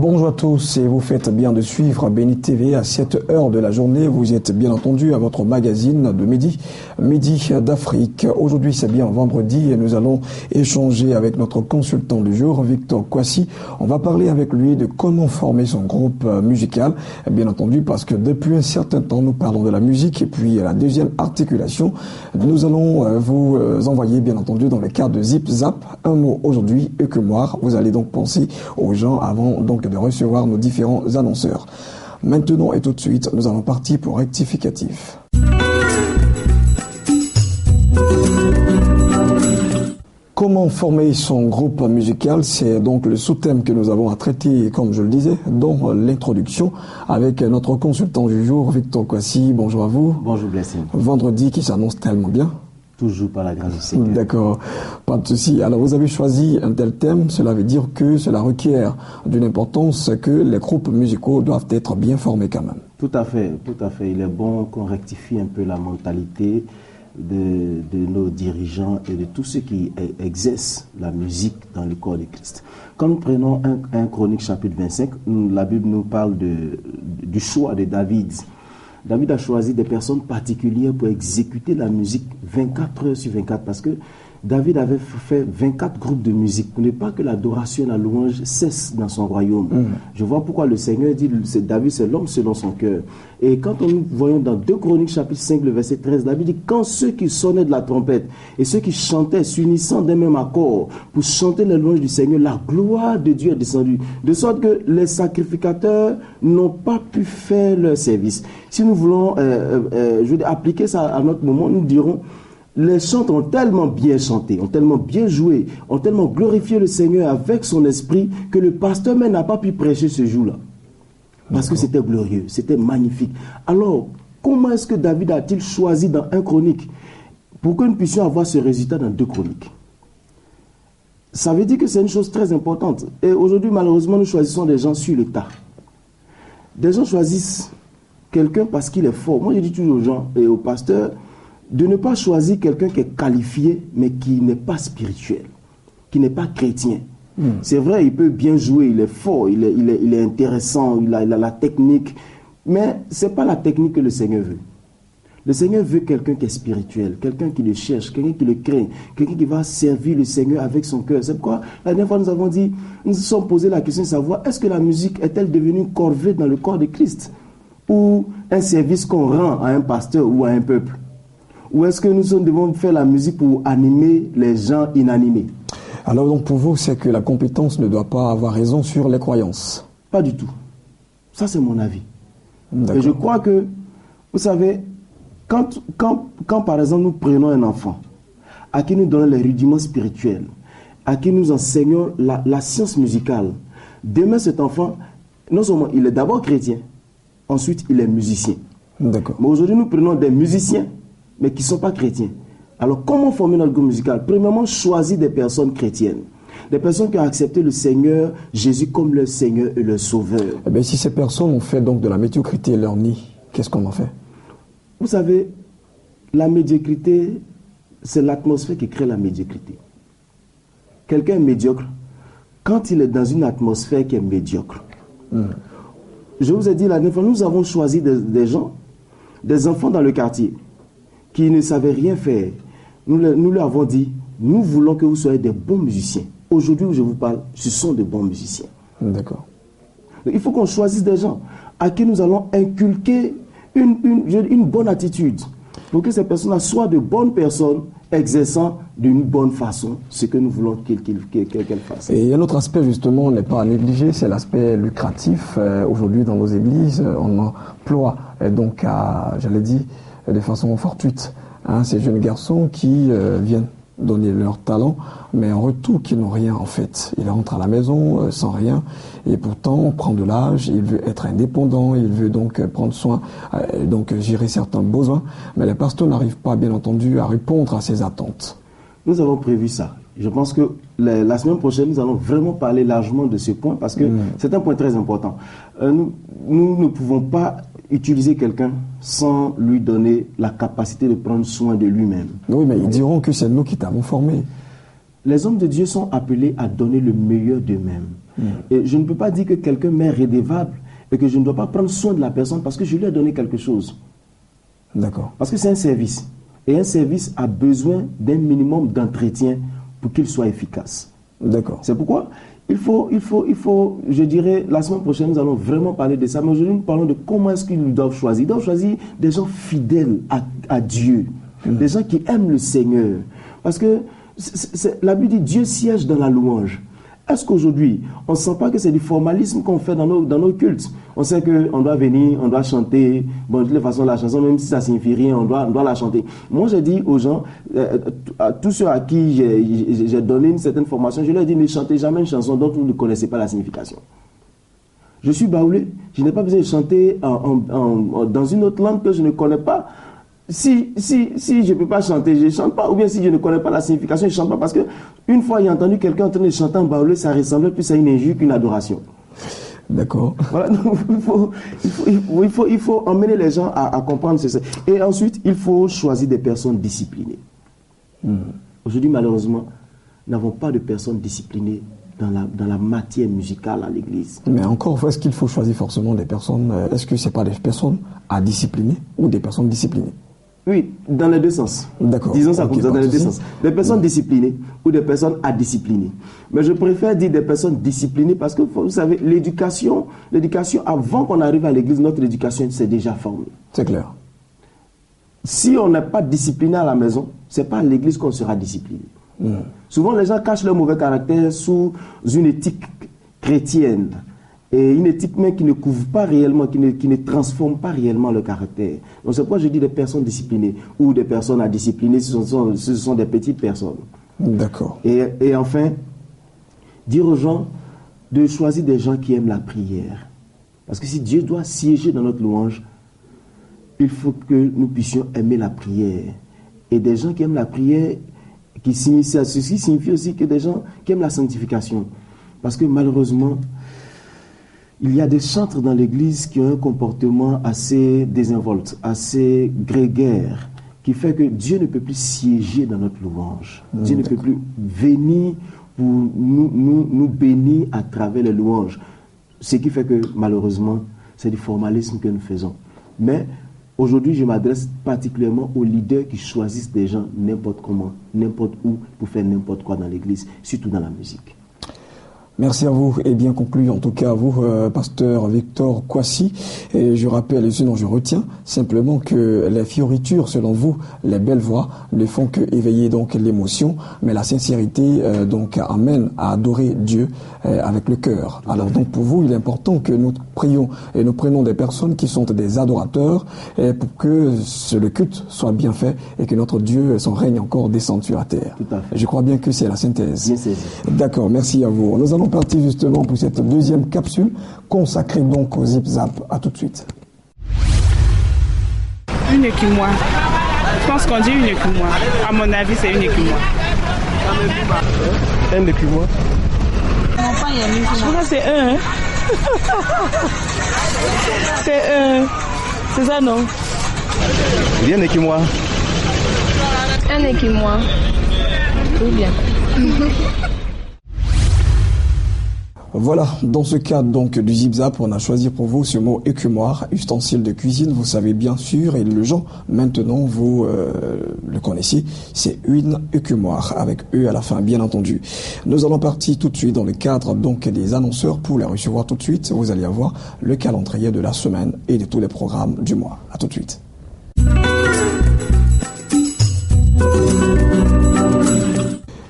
Bonjour à tous et vous faites bien de suivre Béni TV à cette heure de la journée. Vous êtes bien entendu à votre magazine de midi, Midi d'Afrique. Aujourd'hui c'est bien vendredi et nous allons échanger avec notre consultant du jour, Victor Kwasi. On va parler avec lui de comment former son groupe musical. Bien entendu parce que depuis un certain temps nous parlons de la musique et puis la deuxième articulation. Nous allons vous envoyer bien entendu dans le cadre de Zip Zap un mot aujourd'hui et que moi. Vous allez donc penser aux gens avant donc de recevoir nos différents annonceurs. Maintenant et tout de suite, nous allons partir pour rectificatif. Comment former son groupe musical, c'est donc le sous-thème que nous avons à traiter, comme je le disais, dans l'introduction, avec notre consultant du jour, Victor Kwasi. Bonjour à vous. Bonjour Blessing. Vendredi qui s'annonce tellement bien. Toujours par la grâce du Seigneur. D'accord, pas de souci. Alors vous avez choisi un tel thème, cela veut dire que cela requiert d'une importance que les groupes musicaux doivent être bien formés quand même. Tout à fait, tout à fait. Il est bon qu'on rectifie un peu la mentalité de nos dirigeants et de tous ceux qui exercent la musique dans le corps de Christ. Quand nous prenons un Chronique chapitre 25, la Bible nous parle du choix de David. David a choisi des personnes particulières pour exécuter la musique 24 heures sur 24 parce que David avait fait 24 groupes de musique pour ne pas que l'adoration et la louange cessent dans son royaume. Je vois pourquoi le Seigneur dit David c'est l'homme selon son cœur. Et quand nous voyons dans 2 Chroniques chapitre 5 le verset 13, David dit quand ceux qui sonnaient de la trompette et ceux qui chantaient s'unissant d'un même accord pour chanter les louanges du Seigneur, la gloire de Dieu est descendue. De sorte que les sacrificateurs n'ont pas pu faire leur service. Si nous voulons appliquer ça à notre moment, nous dirons les chants ont tellement bien chanté, ont tellement bien joué, ont tellement glorifié le Seigneur avec son esprit que le pasteur même n'a pas pu prêcher ce jour-là. Parce que c'était glorieux, c'était magnifique. Alors, comment est-ce que David a-t-il choisi dans 1 Chronique pour que nous puissions avoir ce résultat dans 2 Chroniques? Ça veut dire que c'est une chose très importante. Et aujourd'hui, malheureusement, nous choisissons des gens sur le tas. Des gens choisissent quelqu'un parce qu'il est fort. Moi, je dis toujours aux gens et aux pasteurs, de ne pas choisir quelqu'un qui est qualifié, mais qui n'est pas spirituel, qui n'est pas chrétien. C'est vrai, il peut bien jouer, il est fort, il est intéressant, il a la technique, mais ce n'est pas la technique que le Seigneur veut. Le Seigneur veut quelqu'un qui est spirituel, quelqu'un qui le cherche, quelqu'un qui le craint, quelqu'un qui va servir le Seigneur avec son cœur. C'est pourquoi la dernière fois nous avons dit, nous nous sommes posé la question de savoir, est-ce que la musique est-elle devenue une corvée dans le corps de Christ ou un service qu'on rend à un pasteur ou à un peuple? Ou est-ce que nous devons faire la musique pour animer les gens inanimés? Alors donc pour vous, c'est que la compétence ne doit pas avoir raison sur les croyances? Pas du tout. Ça c'est mon avis. Et je crois que, vous savez, quand par exemple nous prenons un enfant, à qui nous donnons les rudiments spirituels, à qui nous enseignons la science musicale, demain cet enfant, non seulement il est d'abord chrétien, ensuite il est musicien. D'accord. Mais aujourd'hui nous prenons des musiciens, mais qui ne sont pas chrétiens. Alors, comment former notre groupe musical? Premièrement, choisir des personnes chrétiennes. Des personnes qui ont accepté le Seigneur Jésus comme leur Seigneur et leur Sauveur. Eh bien, si ces personnes ont fait donc de la médiocrité leur nid, qu'est-ce qu'on en fait? Vous savez, la médiocrité, c'est l'atmosphère qui crée la médiocrité. Quelqu'un est médiocre quand il est dans une atmosphère qui est médiocre. Je vous ai dit la dernière fois, nous avons choisi des gens, des enfants dans le quartier, qui ne savaient rien faire. Nous leur avons dit, nous voulons que vous soyez des bons musiciens. Aujourd'hui où je vous parle, ce sont de bons musiciens. D'accord. Il faut qu'on choisisse des gens à qui nous allons inculquer une bonne attitude pour que ces personnes-là soient de bonnes personnes exerçant d'une bonne façon ce que nous voulons qu'elles fassent. Et un autre aspect justement n'est pas à négliger, c'est l'aspect lucratif. Aujourd'hui dans nos églises, on emploie donc j'allais dire, de façon fortuite ces jeunes garçons qui viennent donner leur talent, mais en retour qui n'ont rien en fait. Ils rentrent à la maison sans rien et pourtant on prend de l'âge, il veut être indépendant, il veut donc prendre soin, donc gérer certains besoins, mais les pasteurs n'arrivent pas bien entendu à répondre à ces attentes. Nous avons prévu ça. Je pense que la semaine prochaine, nous allons vraiment parler largement de ce point parce que c'est un point très important. Nous ne pouvons pas utiliser quelqu'un sans lui donner la capacité de prendre soin de lui-même. Oui, mais ils diront que c'est nous qui t'avons formé. les hommes de Dieu sont appelés à donner le meilleur d'eux-mêmes. Et je ne peux pas dire que quelqu'un m'est redevable et que je ne dois pas prendre soin de la personne parce que je lui ai donné quelque chose. D'accord. Parce que c'est un service. Et un service a besoin d'un minimum d'entretien pour qu'il soit efficace. D'accord. C'est pourquoi il faut, je dirais, la semaine prochaine, nous allons vraiment parler de ça. Mais aujourd'hui, nous parlons de comment est-ce qu'ils doivent choisir. Ils doivent choisir des gens fidèles à Dieu. Des gens qui aiment le Seigneur. Parce que la Bible dit Dieu siège dans la louange. Est-ce qu'aujourd'hui, on ne sent pas que c'est du formalisme qu'on fait dans nos cultes? On sait qu'on doit venir, on doit chanter. Bon, de toute façon, la chanson, même si ça ne signifie rien, on doit la chanter. Moi, j'ai dit aux gens, à tous ceux à qui j'ai donné une certaine formation, je leur ai dit, ne chantez jamais une chanson dont vous ne connaissez pas la signification. Je suis baoulé, je n'ai pas besoin de chanter dans une autre langue que je ne connais pas. Si je ne peux pas chanter, je ne chante pas. Ou bien si je ne connais pas la signification, je ne chante pas. Parce qu'une fois, j'ai entendu quelqu'un en train de chanter en baoulé, ça ressemblait plus à une injure qu'une adoration. D'accord. Voilà, donc il faut emmener les gens à comprendre ceci. Et ensuite, il faut choisir des personnes disciplinées. Aujourd'hui, malheureusement, nous n'avons pas de personnes disciplinées dans la matière musicale à l'église. Mais encore, est-ce qu'il faut choisir forcément des personnes, est-ce que ce n'est pas des personnes à discipliner ou des personnes disciplinées? Oui, dans les deux sens. D'accord. Disons ça comme ça, dans les deux sens. Des personnes disciplinées ou des personnes à discipliner. Mais je préfère dire des personnes disciplinées parce que, vous savez, l'éducation, avant qu'on arrive à l'église, notre éducation s'est déjà formée. C'est clair. Si on n'est pas discipliné à la maison, ce n'est pas à l'église qu'on sera discipliné. Souvent, les gens cachent leur mauvais caractère sous une éthique chrétienne. Et une éthique même qui ne couvre pas réellement, qui ne transforme pas réellement le caractère. Donc c'est pourquoi je dis des personnes disciplinées ou des personnes à discipliner, ce sont des petites personnes. D'accord. Et enfin, dire aux gens de choisir des gens qui aiment la prière. Parce que si Dieu doit siéger dans notre louange, il faut que nous puissions aimer la prière. Et des gens qui aiment la prière, ceci signifie aussi que des gens qui aiment la sanctification. Parce que malheureusement, il y a des chantres dans l'église qui ont un comportement assez désinvolte, assez grégaire, qui fait que Dieu ne peut plus siéger dans notre louange. Dieu ne peut plus venir pour nous bénir à travers les louanges. Ce qui fait que malheureusement, c'est du formalisme que nous faisons. Mais aujourd'hui, je m'adresse particulièrement aux leaders qui choisissent des gens n'importe comment, n'importe où, pour faire n'importe quoi dans l'église, surtout dans la musique. Merci à vous et bien conclu en tout cas à vous, pasteur Victor Kwasi. Et je rappelle, et sinon je retiens simplement que les fioritures, selon vous, les belles voix, ne font que éveiller donc l'émotion, mais la sincérité donc amène à adorer Dieu avec le cœur. Alors donc pour vous, il est important que nous prions et nous prenons des personnes qui sont des adorateurs pour que le culte soit bien fait et que notre Dieu, son règne encore descende sur la terre. Tout à fait. Je crois bien que c'est la synthèse. Bien saisi. D'accord, merci à vous. Nous allons partir justement pour cette deuxième capsule consacrée donc au Zip Zap. À tout de suite. Une écumoire. Je pense qu'on dit une écumoire. À mon avis, c'est une écumoire. Un écumoire. Je crois que c'est un. C'est un. C'est ça, non? Bien écumoire. Un écumoire. Oui, bien. Voilà, dans ce cadre donc du Zip Zap, on a choisi pour vous ce mot écumoire, ustensile de cuisine, vous savez bien sûr, et le genre, maintenant vous le connaissez, c'est une écumoire, avec E à la fin bien entendu. Nous allons partir tout de suite dans le cadre donc des annonceurs pour les recevoir tout de suite. Vous allez avoir le calendrier de la semaine et de tous les programmes du mois. À tout de suite.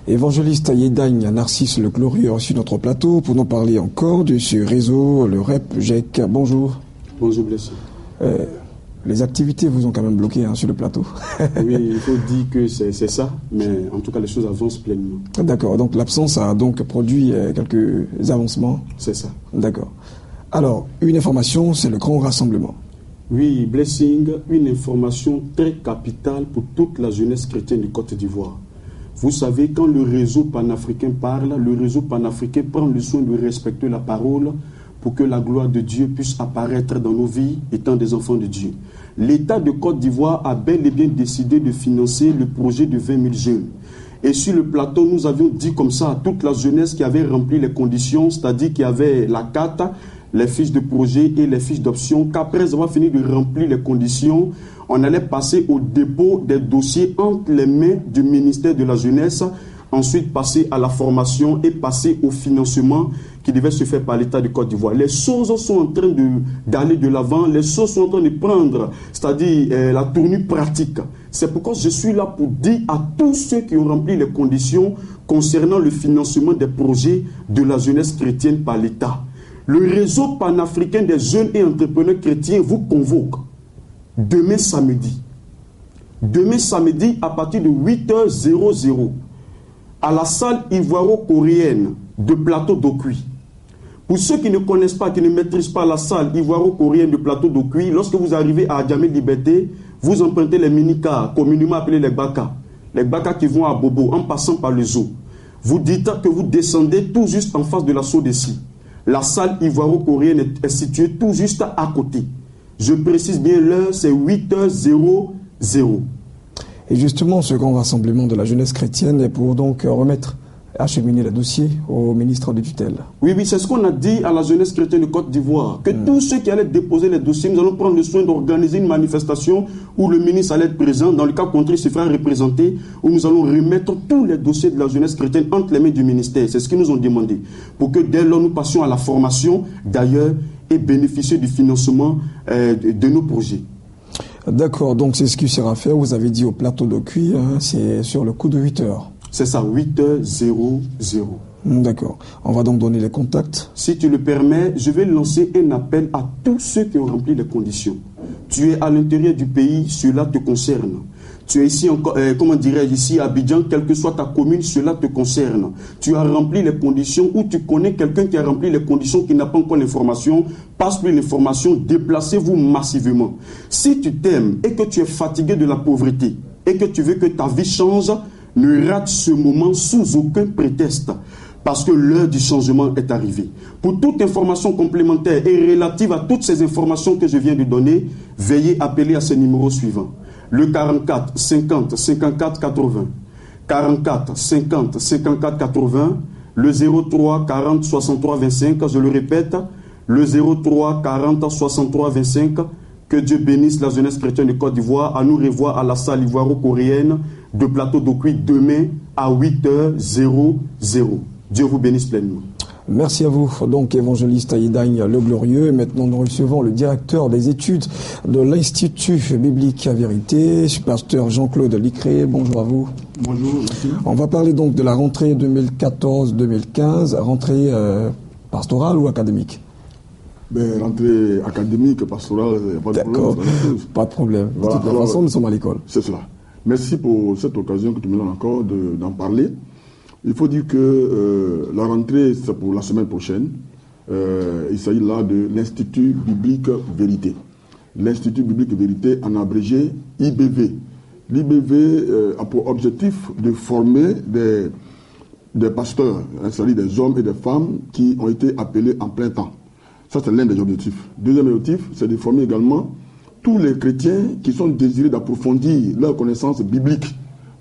Évangéliste Yedagne Narcisse le Glorieux sur notre plateau pour nous parler encore de ce réseau, le REP GEC. Bonjour. Bonjour, blessé. Les activités vous ont quand même bloqué sur le plateau. Oui, il faut dire que c'est ça, mais en tout cas les choses avancent pleinement. D'accord, donc l'absence a donc produit quelques avancements. C'est ça. D'accord. Alors, une information, c'est le grand rassemblement. Oui, Blessing, une information très capitale pour toute la jeunesse chrétienne de Côte d'Ivoire. Vous savez, quand le réseau panafricain parle, le réseau panafricain prend le soin de respecter la parole pour que la gloire de Dieu puisse apparaître dans nos vies étant des enfants de Dieu. L'État de Côte d'Ivoire a bel et bien décidé de financer le projet de 20 000 jeunes. Et sur le plateau, nous avions dit comme ça à toute la jeunesse qui avait rempli les conditions, c'est-à-dire qui avait la carte, les fiches de projet et les fiches d'options, qu'après avoir fini de remplir les conditions, on allait passer au dépôt des dossiers entre les mains du ministère de la Jeunesse, ensuite passer à la formation et passer au financement qui devait se faire par l'État de Côte d'Ivoire. Les choses sont en train d'aller de l'avant, les choses sont en train de prendre, c'est-à-dire la tournure pratique. C'est pourquoi je suis là pour dire à tous ceux qui ont rempli les conditions concernant le financement des projets de la jeunesse chrétienne par l'État. Le réseau panafricain des jeunes et entrepreneurs chrétiens vous convoque demain samedi. Demain samedi à partir de 8h00 à la salle ivoiro-coréenne de Plateau d'Okuy. Pour ceux qui ne connaissent pas, qui ne maîtrisent pas la salle ivoiro-coréenne de Plateau d'Okuy, lorsque vous arrivez à Adjamé Liberté, vous empruntez les mini-cars, communément appelés les baka. Les baka qui vont à Bobo en passant par le zoo. Vous dites que vous descendez tout juste en face de la Sodeci. La salle ivoiro-coréenne est située tout juste à côté. Je précise bien l'heure, c'est 8h00. Et justement, ce grand rassemblement de la jeunesse chrétienne est pour donc acheminer le dossier au ministre de tutelle. Oui, c'est ce qu'on a dit à la jeunesse chrétienne de Côte d'Ivoire. Que tous ceux qui allaient déposer les dossiers, nous allons prendre le soin d'organiser une manifestation où le ministre allait être présent. Dans le cas contraire, il se fera représenter, où nous allons remettre tous les dossiers de la jeunesse chrétienne entre les mains du ministère. C'est ce qu'ils nous ont demandé. Pour que dès lors, nous passions à la formation, d'ailleurs, et bénéficier du financement de nos projets. D'accord, donc c'est ce qui sera fait. Vous avez dit au plateau d'Okuy, c'est sur le coup de 8h. C'est ça, 8h00. D'accord. On va donc donner les contacts. Si tu le permets, je vais lancer un appel à tous ceux qui ont rempli les conditions. Tu es à l'intérieur du pays, cela te concerne. Tu es ici, ici à Abidjan, quelle que soit ta commune, cela te concerne. Tu as rempli les conditions ou tu connais quelqu'un qui a rempli les conditions qui n'a pas encore l'information, passe-lui l'information, déplacez-vous massivement. Si tu t'aimes et que tu es fatigué de la pauvreté et que tu veux que ta vie change, ne rate ce moment sous aucun prétexte. Parce que l'heure du changement est arrivée. Pour toute information complémentaire et relative à toutes ces informations que je viens de donner, veuillez appeler à ce numéro suivant. Le 44 50 54 80. 44 50 54 80. Le 03 40 63 25. Je le répète. Le 03 40 63 25. Que Dieu bénisse la jeunesse chrétienne de Côte d'Ivoire. À nous revoir à la salle ivoiro-coréenne de Plateau d'Okuy demain à 8h00. Dieu vous bénisse pleinement. Merci à vous, donc évangéliste Aïdagne Le Glorieux. Et maintenant, nous recevons le directeur des études de l'Institut biblique à vérité, pasteur Jean-Claude Licré. Bonjour à vous. Bonjour, merci. On va parler donc de la rentrée 2014-2015, rentrée pastorale ou académique? Rentrée académique, pastorale, il n'y a pas de problème. Pas de problème. Voilà, de toute façon, nous sommes à l'école. C'est cela. Merci pour cette occasion que tu me donnes encore d'en parler. Il faut dire que la rentrée, c'est pour la semaine prochaine. Il s'agit là de l'Institut biblique vérité. L'Institut biblique vérité, en abrégé IBV. L'IBV a pour objectif de former des pasteurs, c'est-à-dire des hommes et des femmes qui ont été appelés en plein temps. Ça, c'est l'un des objectifs. Deuxième objectif, c'est de former également tous les chrétiens qui sont désirés d'approfondir leur connaissance biblique.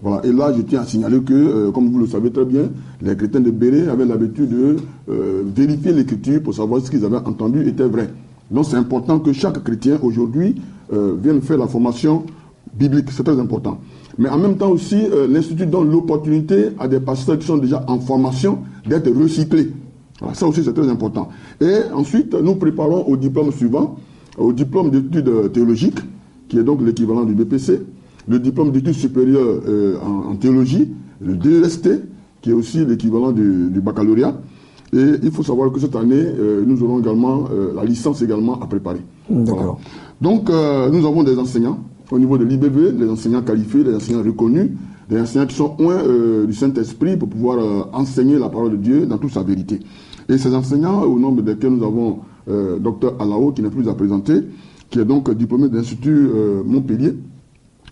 Voilà. Et là, je tiens à signaler que, comme vous le savez très bien, les chrétiens de Béret avaient l'habitude de vérifier l'écriture pour savoir si ce qu'ils avaient entendu était vrai. Donc c'est important que chaque chrétien aujourd'hui vienne faire la formation biblique. C'est très important. Mais en même temps aussi, l'Institut donne l'opportunité à des pasteurs qui sont déjà en formation d'être recyclés. Voilà, ça aussi c'est très important. Et ensuite, nous préparons au diplôme suivant, au diplôme d'études théologiques, qui est donc l'équivalent du BPC, le diplôme d'études supérieures en théologie, le DEST, qui est aussi l'équivalent du baccalauréat. Et il faut savoir que cette année, nous aurons également la licence également à préparer. D'accord. Voilà. Donc, nous avons des enseignants au niveau de l'IBV, les enseignants qualifiés, les enseignants reconnus, des enseignants qui sont loin du Saint-Esprit pour pouvoir enseigner la parole de Dieu dans toute sa vérité. Et ces enseignants, au nombre desquels nous avons Dr Alao, qui n'est plus à présenter, qui est donc diplômé de l'Institut Montpellier.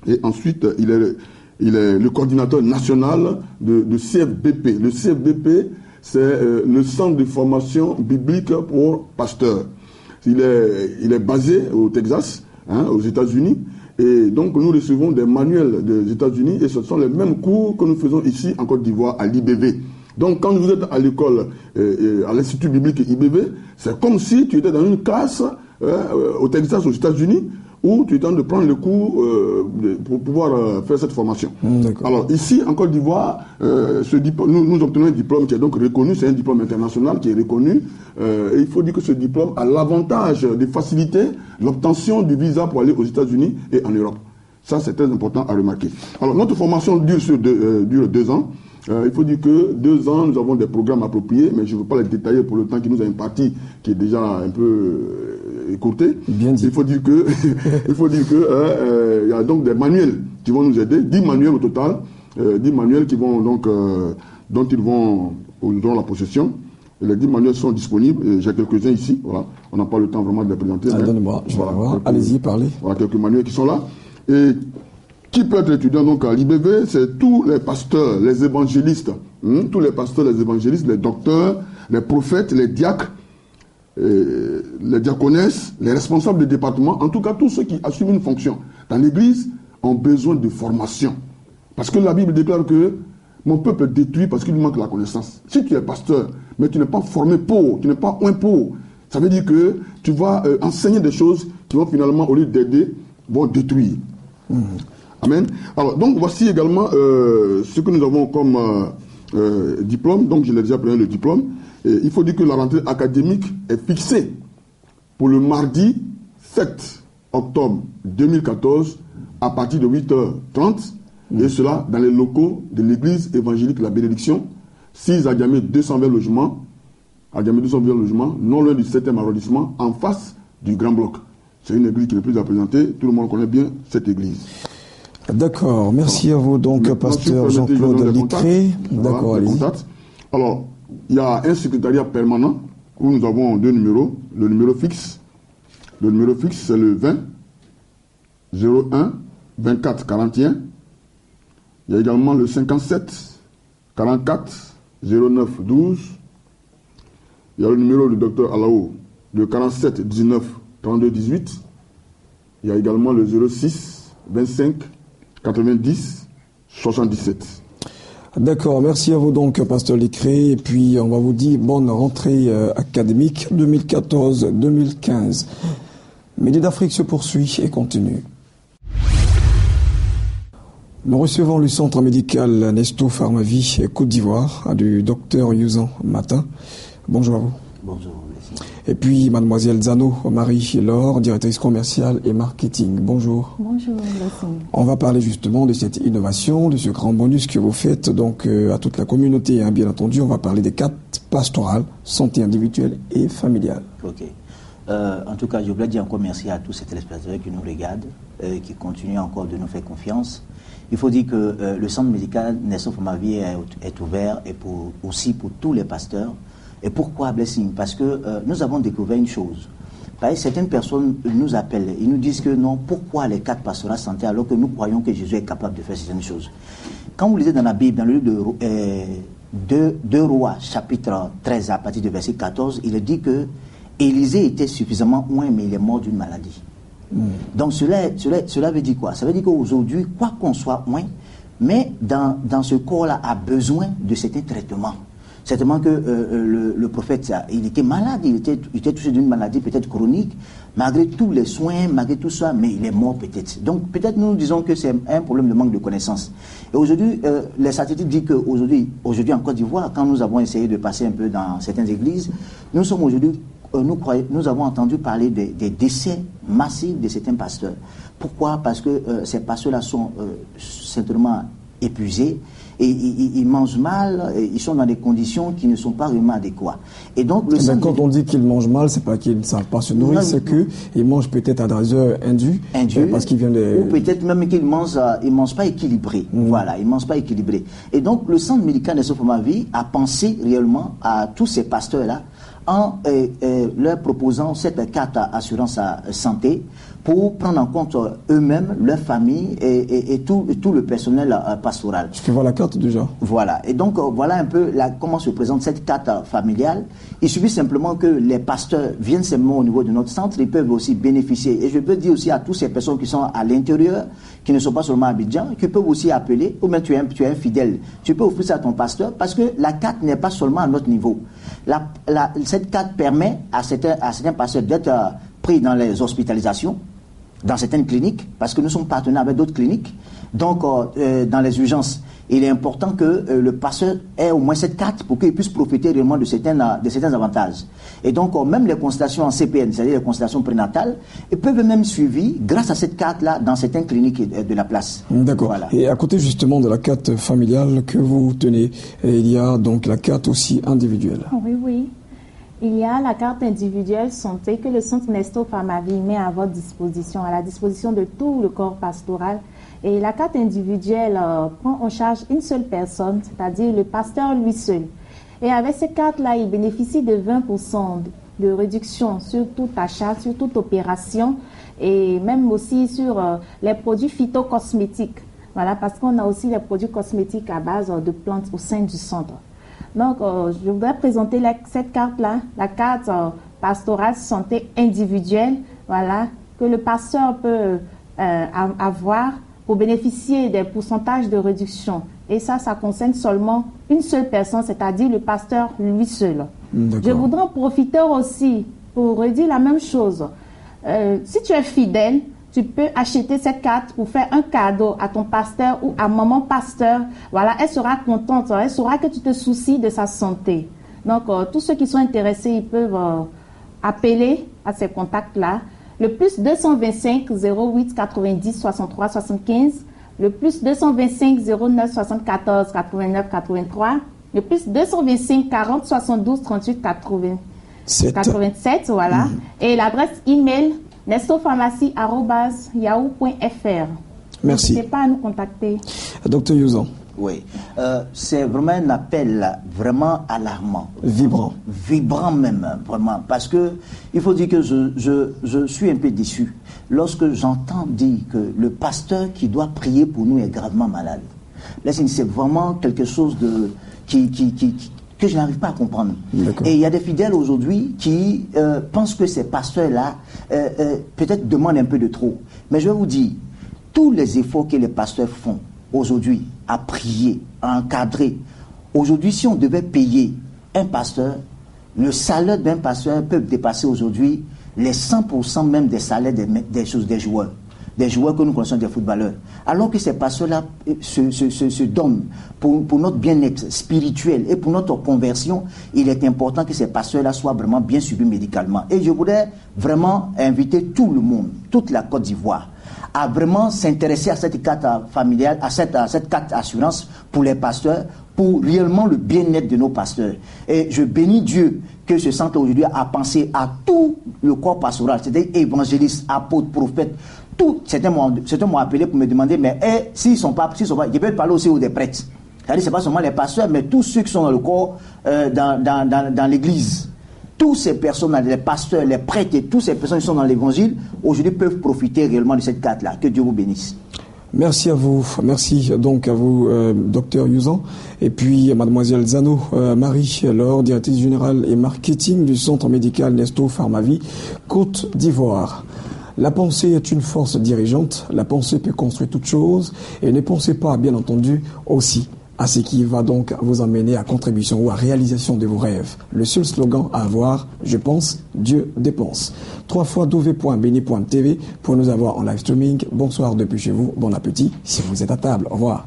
Et ensuite, il est le coordinateur national de CFBP. Le CFBP, c'est le centre de formation biblique pour pasteurs. Il est basé au Texas, aux États-Unis. Et donc, nous recevons des manuels des États-Unis et ce sont les mêmes cours que nous faisons ici en Côte d'Ivoire à l'IBV. Donc, quand vous êtes à l'école, à l'Institut biblique IBV, c'est comme si tu étais dans une classe au Texas, aux États-Unis, où tu es en train de prendre le cours pour pouvoir faire cette formation. Alors, ici, en Côte d'Ivoire, nous obtenons un diplôme qui est donc reconnu, c'est un diplôme international qui est reconnu. Et il faut dire que ce diplôme a l'avantage de faciliter l'obtention du visa pour aller aux États-Unis et en Europe. Ça, c'est très important à remarquer. Alors, notre formation dure 2 ans. Il faut dire que 2 ans, nous avons des programmes appropriés, mais je ne veux pas les détailler pour le temps qui nous a imparti, qui est déjà un peu écourté. Bien dit. Il faut dire que, y a donc des manuels qui vont nous aider, 10 manuels au total, 10 manuels qui vont donc, dont ils vont dans la possession. Et les 10 manuels sont disponibles. J'ai quelques-uns ici. Voilà. On n'a pas le temps vraiment de les présenter. Donne-moi, je vais voir. Allez-y, parlez. Voilà quelques manuels qui sont là. Et qui peut être étudiant donc à l'IBV, c'est tous les pasteurs, les évangélistes, tous les pasteurs, les évangélistes, les docteurs, les prophètes, les diacres, les diaconesses, les responsables de département, en tout cas tous ceux qui assument une fonction dans l'église ont besoin de formation. Parce que la Bible déclare que mon peuple est détruit parce qu'il lui manque la connaissance. Si tu es pasteur, mais tu n'es pas formé pour, tu n'es pas un pour, ça veut dire que tu vas enseigner des choses qui vont finalement, au lieu d'aider, vont détruire. Amen. Alors, donc, voici également ce que nous avons comme diplôme. Donc, je l'ai déjà pris le diplôme. Et il faut dire que la rentrée académique est fixée pour le mardi 7 octobre 2014 à partir de 8h30. Et cela dans les locaux de l'église évangélique La Bénédiction, 6 à Diamé 220 logements, non loin du 7e arrondissement, en face du Grand Bloc. C'est une église qui n'est plus à présenter. Tout le monde connaît bien cette église. D'accord, merci à vous donc, pasteur Jean-Claude Licré. D'accord, allez-y. Alors, il y a un secrétariat permanent où nous avons 2 numéros. Le numéro fixe, c'est le 20 01 24 41. Il y a également le 57 44 09 12. Il y a le numéro du docteur Alao, le 47 19 32 18. Il y a également le 06 25 90 77. D'accord, merci à vous donc, pasteur Licré. Et puis, on va vous dire bonne rentrée académique 2014-2015. Midi d'Afrique se poursuit et continue. Nous recevons le centre médical Nesto Pharmavie Côte d'Ivoire du docteur Yusan Matin. Bonjour à vous. Bonjour, merci. Et puis, mademoiselle Zano Marie-Laure, directrice commerciale et marketing. Bonjour. Bonjour, merci. On va parler justement de cette innovation, de ce grand bonus que vous faites donc à toute la communauté. Bien entendu, on va parler des 4 pastorales, santé individuelle et familiale. Ok. En tout cas, je voulais dire encore merci à tous ces téléspectateurs qui nous regardent, qui continuent encore de nous faire confiance. Il faut dire que le centre médical Nesto Pharmavie est ouvert et aussi pour tous les pasteurs. Et pourquoi Blessing? Parce que nous avons découvert une chose. Certaines personnes nous appellent, ils nous disent que non, pourquoi les 4 pastorats santé alors que nous croyons que Jésus est capable de faire certaines choses. Quand vous lisez dans la Bible, dans le livre de 2 Rois, chapitre 13, à partir du verset 14, il dit que Élisée était suffisamment oint, mais il est mort d'une maladie. Donc cela veut dire quoi? Ça veut dire qu'aujourd'hui, quoi qu'on soit oint, mais dans ce corps-là a besoin de certains traitements. Certainement que le prophète, il était malade, il était touché d'une maladie peut-être chronique, malgré tous les soins, malgré tout ça, mais il est mort peut-être. Donc peut-être nous disons que c'est un problème de manque de connaissances. Et aujourd'hui, les statistiques disent qu'aujourd'hui en Côte d'Ivoire, quand nous avons essayé de passer un peu dans certaines églises, nous sommes aujourd'hui, nous avons entendu parler des décès massifs de certains pasteurs. Pourquoi? Parce que ces pasteurs-là sont certainement épuisés. Et ils mangent mal, ils sont dans des conditions qui ne sont pas vraiment adéquates. Et donc, quand on dit qu'ils mangent mal, c'est pas qu'ils ne savent pas se nourrir, c'est qu'ils mangent peut-être à des heures indues, parce qu'ils viennent de... Ou peut-être même qu'ils mangent pas équilibré. Voilà, ils mangent pas équilibré. Et donc, le centre médical Nesto Pharmavie a pensé réellement à tous ces pasteurs-là, en leur proposant cette carte assurance santé pour prendre en compte eux-mêmes, leur famille et tout le personnel pastoral. Je peux voir la carte déjà. Voilà. Et donc, voilà un peu comment se présente cette carte familiale. Il suffit simplement que les pasteurs viennent simplement au niveau de notre centre. Ils peuvent aussi bénéficier. Et je peux dire aussi à toutes ces personnes qui sont à l'intérieur, qui ne sont pas seulement à Abidjan, qui peuvent aussi appeler, ou même tu es un fidèle. Tu peux offrir ça à ton pasteur parce que la carte n'est pas seulement à notre niveau. Cette carte permet à certains pasteurs d'être pris dans les hospitalisations, dans certaines cliniques, parce que nous sommes partenaires avec d'autres cliniques. Donc, dans les urgences, il est important que le pasteur ait au moins cette carte pour qu'il puisse profiter réellement de certains avantages. Et donc, même les consultations en CPN, c'est-à-dire les consultations prénatales, peuvent même suivies grâce à cette carte-là dans certaines cliniques de la place. D'accord. Voilà. Et à côté justement de la carte familiale que vous tenez, il y a donc la carte aussi individuelle. Oui. Il y a la carte individuelle santé que le centre Nestor Pharmavie met à votre disposition, à la disposition de tout le corps pastoral. Et la carte individuelle prend en charge une seule personne, c'est-à-dire le pasteur lui seul. Et avec cette carte-là, il bénéficie de 20% de réduction sur tout achat, sur toute opération et même aussi sur les produits phytocosmétiques. Voilà, parce qu'on a aussi les produits cosmétiques à base de plantes au sein du centre. Donc, je voudrais présenter cette carte-là, la carte pastorale santé individuelle, voilà, que le pasteur peut avoir pour bénéficier des pourcentages de réduction. Et ça concerne seulement une seule personne, c'est-à-dire le pasteur lui seul. Je voudrais en profiter aussi pour redire la même chose. Si tu es fidèle, tu peux acheter cette carte pour faire un cadeau à ton pasteur ou à maman pasteur. Voilà, elle sera contente, elle saura que tu te soucies de sa santé. Donc, tous ceux qui sont intéressés, ils peuvent appeler à ces contacts-là. Le plus 225 08 90 63 75, le plus 225 09 74 89 83, le plus 225 40 72 38 87, voilà. Et l'adresse email nestorpharmacie@yahoo.fr. Merci. N'hésitez pas à nous contacter. Docteur Youzan. Oui, c'est vraiment un appel vraiment alarmant. Vibrant même, vraiment. Parce que il faut dire que je suis un peu déçu lorsque j'entends dire que le pasteur qui doit prier pour nous est gravement malade. Là, c'est vraiment quelque chose que je n'arrive pas à comprendre. Et il y a des fidèles aujourd'hui qui pensent que ces pasteurs-là peut-être demandent un peu de trop. Mais je vais vous dire, tous les efforts que les pasteurs font aujourd'hui à prier, à encadrer, aujourd'hui si on devait payer un pasteur, le salaire d'un pasteur peut dépasser aujourd'hui les 100% même des salaires des joueurs. Des joueurs que nous connaissons, des footballeurs. Alors que ces pasteurs-là se donnent pour notre bien-être spirituel et pour notre conversion, il est important que ces pasteurs-là soient vraiment bien suivis médicalement. Et je voudrais vraiment inviter tout le monde, toute la Côte d'Ivoire, à vraiment s'intéresser à cette carte familiale, à cette carte assurance pour les pasteurs, pour réellement le bien-être de nos pasteurs. Et je bénis Dieu que ce centre aujourd'hui a pensé à tout le corps pastoral, c'est-à-dire évangélistes, apôtres, prophètes. Certains m'ont appelé pour me demander, mais s'ils sont pas, je peux parler aussi aux des prêtres. C'est-à-dire, c'est pas seulement les pasteurs, mais tous ceux qui sont dans le corps, dans l'église. Toutes ces personnes, les pasteurs, les prêtres et toutes ces personnes qui sont dans l'évangile, aujourd'hui peuvent profiter réellement de cette carte-là. Que Dieu vous bénisse. Merci à vous. Merci donc à vous, docteur Youzan. Et puis, mademoiselle Zano Marie-Laure, directrice générale et marketing du centre médical Nestor Pharmavie, Côte d'Ivoire. La pensée est une force dirigeante. La pensée peut construire toute chose. Et ne pensez pas, bien entendu, aussi à ce qui va donc vous emmener à contribution ou à réalisation de vos rêves. Le seul slogan à avoir, je pense, Dieu dépense. 3xw.beni.tv pour nous avoir en live streaming. Bonsoir depuis chez vous. Bon appétit si vous êtes à table. Au revoir.